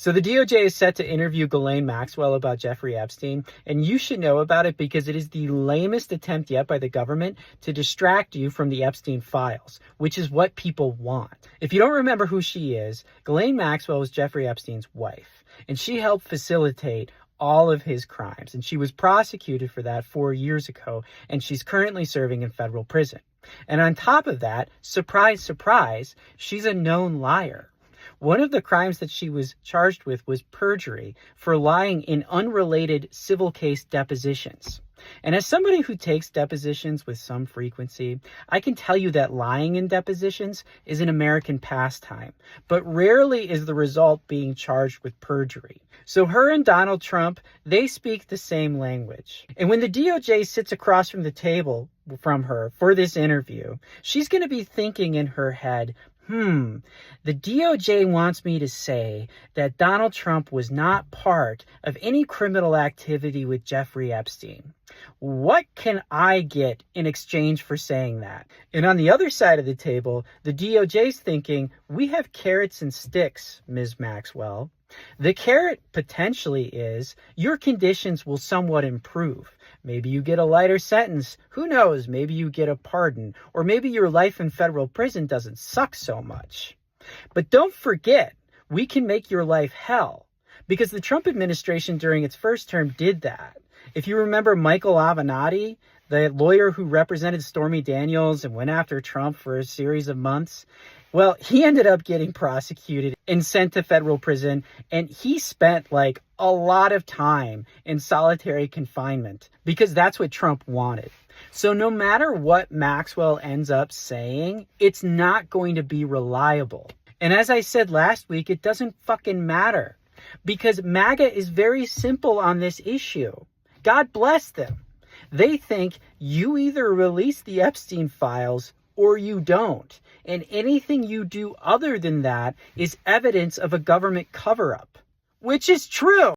So the DOJ is set to interview Ghislaine Maxwell about Jeffrey Epstein, and you should know about it because it is the lamest attempt yet by the government to distract you from the Epstein files, which is what people want. If you don't remember who she is, Ghislaine Maxwell was Jeffrey Epstein's wife, and she helped facilitate all of his crimes, and she was prosecuted for that 4 years ago, and she's currently serving in federal prison. And on top of that, surprise, surprise, she's a known liar. One of the crimes that she was charged with was perjury for lying in unrelated civil case depositions. And as somebody who takes depositions with some frequency, I can tell you that lying in depositions is an American pastime, but rarely is the result being charged with perjury. So her and Donald Trump, they speak the same language. And when the DOJ sits across from the table from her for this interview, she's going to be thinking in her head, the DOJ wants me to say that Donald Trump was not part of any criminal activity with Jeffrey Epstein. What can I get in exchange for saying that? And on the other side of the table, the DOJ's thinking, we have carrots and sticks, Ms. Maxwell. The carrot potentially is your conditions will somewhat improve. Maybe you get a lighter sentence. Who knows? Maybe you get a pardon. Or maybe your life in federal prison doesn't suck so much. But don't forget, we can make your life hell. Because the Trump administration during its first term did that. If you remember Michael Avenatti, the lawyer who represented Stormy Daniels and went after Trump for a series of months, well, he ended up getting prosecuted and sent to federal prison, and he spent a lot of time in solitary confinement because that's what Trump wanted. So no matter what Maxwell ends up saying, it's not going to be reliable. And as I said last week, it doesn't fucking matter because MAGA is very simple on this issue. God bless them. They think you either release the Epstein files or you don't. And anything you do other than that is evidence of a government cover-up, which is true.